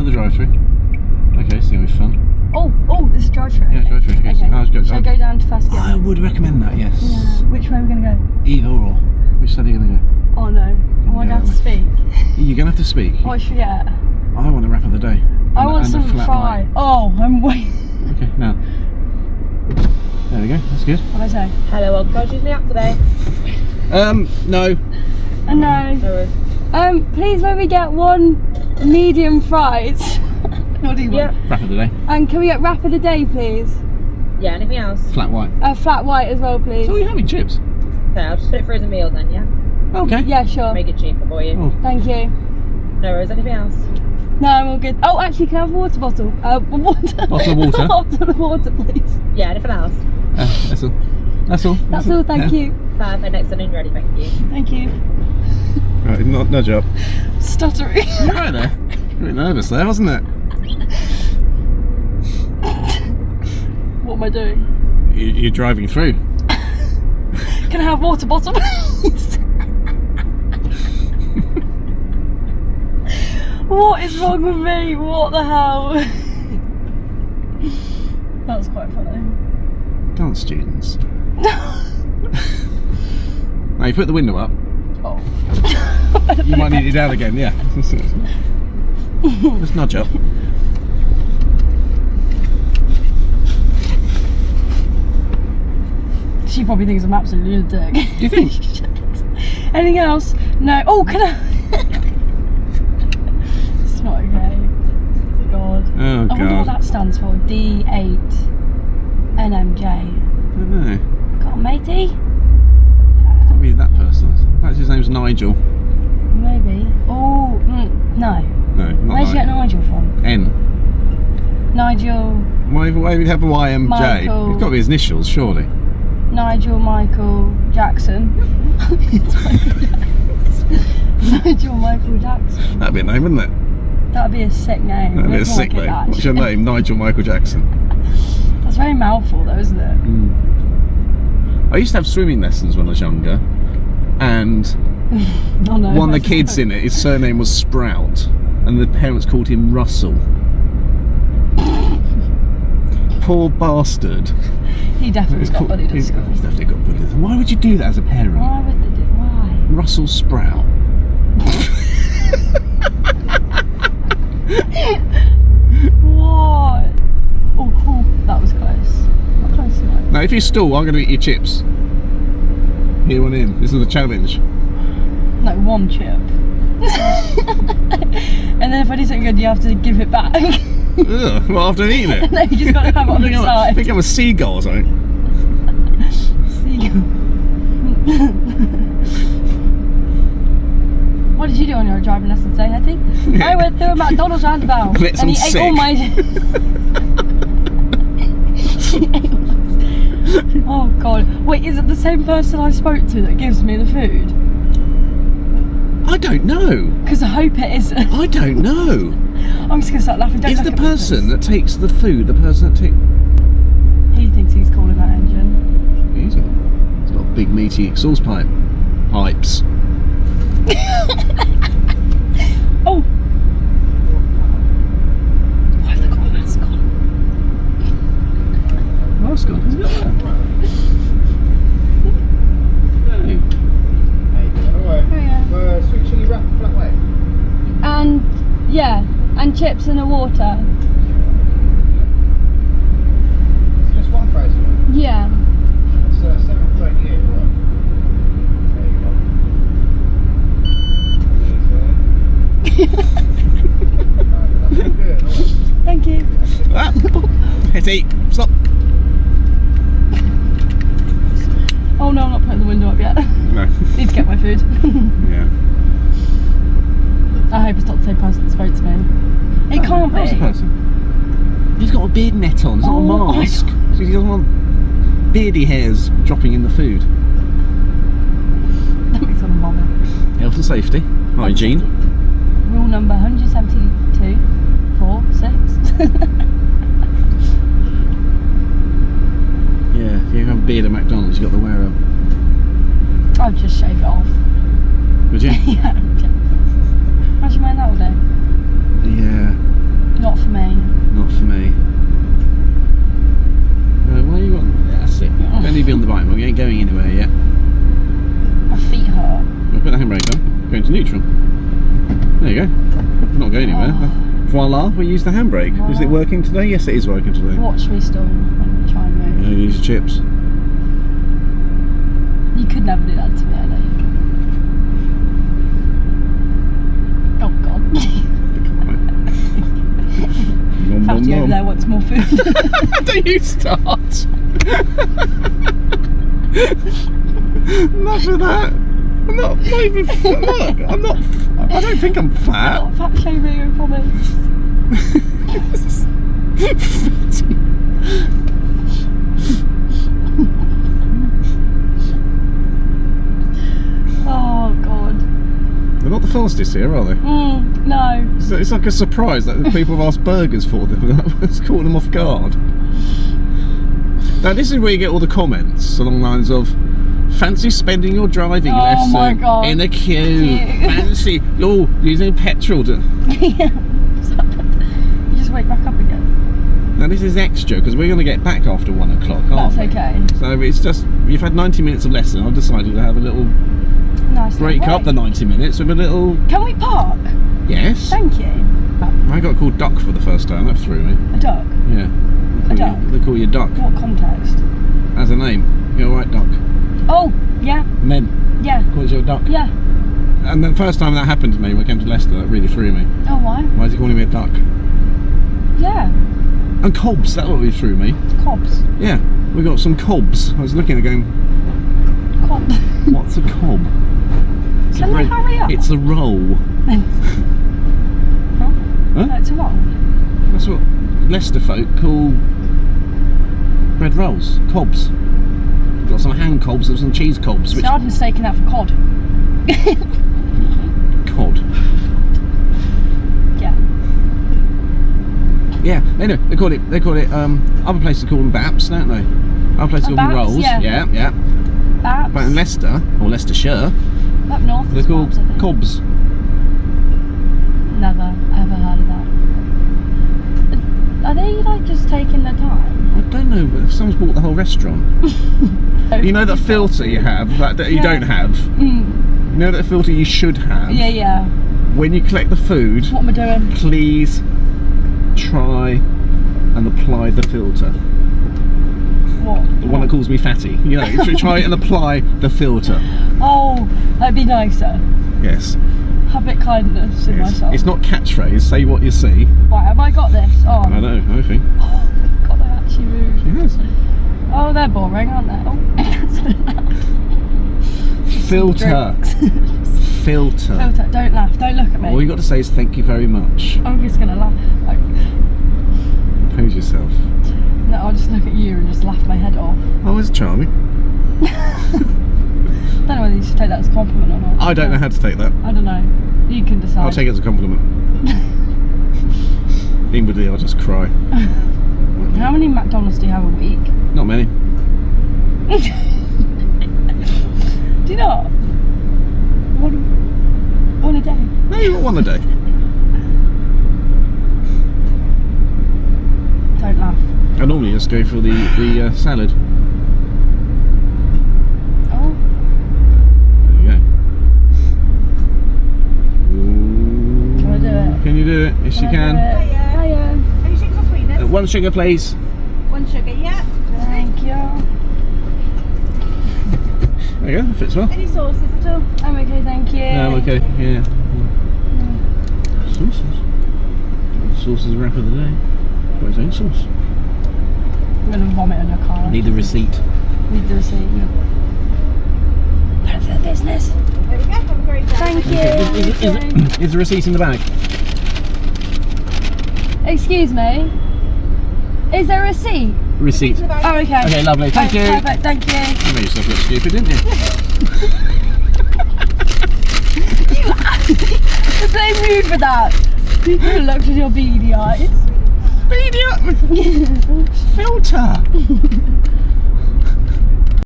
the drive-thru. Okay, it's gonna be fun. Oh, this is drive-thru. Yeah, drive-thru. Okay. Okay. Should I go down to fast food? I would recommend that. Yes. Yeah. Which way are we gonna go? Either or. Which side are you gonna go? Oh no. Am I going to speak? You're gonna have to speak. What should we get? I want a wrap of the day. I want some fried. Oh, I'm waiting. Okay, now. There we go. That's good. What did I say? Hello, I'll charge you the app today. No. No. Please let me get one medium fries. What do you want? Wrap of the day. And can we get wrap of the day, please? Yeah, anything else? Flat white. Flat white as well, please. So are you having chips? Okay, I'll just put it through as a meal then, yeah? Okay. Yeah, sure. Make it cheaper for you. Oh. Thank you. No worries, anything else? No, I'm all good. Oh, actually, can I have a water bottle? Water. Bottle of water? Bottle of water, please. Yeah, anything else? That's all. That's all. That's all, thank you. Perfect, next one in ready, thank you. Thank you. Right, nudge up. Stuttering. You're right there. You were a bit nervous there, wasn't it? What am I doing? You're driving through. Can I have water bottle, please? What is wrong with me? What the hell? That was quite funny. Dance students. Now you put the window up. Oh. You might need it down again, yeah. Just nudge up. She probably thinks I'm absolutely lunatic. Do you think? Anything else? No. Oh, can I? It's not okay. God. Oh, I wonder what God. that stands for. D8NMJ. I don't know. Come on, matey. Can't be that person. Perhaps his name's Nigel. Maybe. Oh, no. No, not Where'd you get Nigel from? N. Nigel. Why would he have a YMJ? Michael. It's got to be his initials, surely. Nigel Michael Jackson. Nigel Michael Jackson. That'd be a name, wouldn't it? That'd be a sick name. That'd be a sick name. What's your name? Nigel Michael Jackson. That's very mouthful though, isn't it? I used to have swimming lessons when I was younger, and Oh, no, one of the kids in it, his surname was Sprout, and the parents called him Russell. Poor bastard. He definitely got bullied at school. He's definitely got bullied. Why would you do that as a parent? Why would they do? Why? Russell Sprout. What? Oh, that was close. Not close enough. Now, if you stall, I'm going to eat your chips. Here on in. This is the challenge. No, one chip. And then if I do something good, you have to give it back. Ugh, well, after eating it. No, you just got to have it on the I side. think I'm a seagull or something. Seagull. What did you do on your driving lesson today, Hetty? I went through a McDonald's roundabout Let and he some ate all my... Oh God. Wait, is it the same person I spoke to that gives me the food? I don't know. Because I hope it isn't. I don't know. I'm just going to start laughing. Don't Is look the at me, person that takes the food the person that takes... please. He thinks he's calling that engine. He's got big meaty exhaust pipes. Oh! Where's the car? It's gone. Oh, it's gone. Is it there? We're switching you up flat way. And, yeah, and chips and a water. It's just one price. Yeah. It's 7.38. Right. There you go. That's all good. All right. Thank you. Ah. Hetty, stop. Oh no, I'm not putting the window up yet. No. Need to get my food. Yeah. I hope it's not the same person that spoke to me. It can't How's the be. person? He's got a beard net on, it's not a mask. So he doesn't want beardy hairs dropping in the food. That makes me vomit. Health and safety, hygiene. Rule number 172, 4, 6. Yeah, if you have a beard at McDonald's, you've got to wear a... I'll just shave it off. Would you? Yeah. Imagine wearing that all day. Yeah. you go. Not going anywhere. Voila, we used the handbrake. Is it working today? Yes, it is working today. Watch me still when we try and move. Yeah, use your chips. You could never do that to me, I know you can. Oh god. Fatty over there wants more food. Don't you start. Enough of that. I'm not even fat. Look, I'm not. I don't think I'm fat. Not fat shaming in comments. Fatty. Oh god. They're not the fastest here, are they? No. It's like a surprise that people have asked burgers for them. It's caught them off guard. Now this is where you get all the comments along the lines of fancy spending your driving lesson my God. in a queue. Fancy using petrol to... You just wake back up again. Now this is extra because we're going to get back after 1 o'clock, aren't That's we? okay. So it's just, you've had 90 minutes of lesson. I've decided to have a little Nice break little up the break. 90 minutes with a little... Can we park? Yes. Thank you. I got called duck for the first time. That threw me. A duck? Yeah. duck? They call you duck. What context? As a name. You're right, duck. Oh, yeah. Men. Yeah. Calls you a duck. Yeah. And the first time that happened to me when I came to Leicester, that really threw me. Oh, why? Why is he calling me a duck? Yeah. And cobs, that really threw me. Cobs. Yeah, we got some cobs. I was looking at it going, Cob. what's a cob? It's Can they hurry up? It's a roll. Huh? Huh? No, it's a roll. That's what Leicester folk call bread rolls, cobs. We've got some hand cobs and some cheese cobs. Which So I'd mistaken that for cod. cod. Yeah. Yeah, they call it other places call them baps, don't they? Other places call them Baps, rolls. yeah. Yeah. Baps. But in Leicester or Leicestershire, Up north. they're it's called baps, I think. cobs. Never ever heard of that. Are they like just taking their time? I don't know, but if someone's bought the whole restaurant. You know that filter you have, that you Yeah. don't have? Mm. You know that filter you should have? Yeah. When you collect the food, What am I doing? please try and apply the filter. What? The one that calls me fatty. You know, try and apply the filter. Oh, that'd be nicer. Yes. Have a bit kindness in Yes. myself. It's not catchphase, say what you see. Right, have I got this? Oh, I know, I think. God, I actually moved. Yes. Oh, they're boring, aren't they? Oh, Filter. drinks. Filter. Filter. Don't laugh. Don't look at me. All you got to say is thank you very much. I'm just gonna laugh. Like, Pose yourself. no, I'll just look at you and just laugh my head off. Oh, it's charming. I don't know whether you should take that as a compliment or not. I don't know how to take that. I don't know. You can decide. I'll take it as a compliment. Inwardly, I'll just cry. How many McDonald's do you have a week? Not many. Do you not? One a day. No, you got one a day. Don't laugh. I normally just go for the salad. Oh, There you go. Ooh. can I do it? Can you do it? Yes, you I can. do it? Hiya. Any sugars or sweetness? 1 sugar, please. 1 sugar, yeah. Thank you. There you go. That fits well. Any sauces at all? I'm okay, thank you. No, okay. Yeah. Sauces. Sauces wrap of the day. Got his own sauce. I'm gonna vomit on your car. Need the receipt. Need the receipt. Yeah. Put it for the business. There we go, have a great day. Thank you. Is the receipt in the bag? Excuse me. Is there a receipt? Receipt. Oh, okay. Okay, lovely. Thank you. Perfect, thank you. You made yourself look stupid, didn't you? The same mood for that. People looked with your beady eyes. Filter.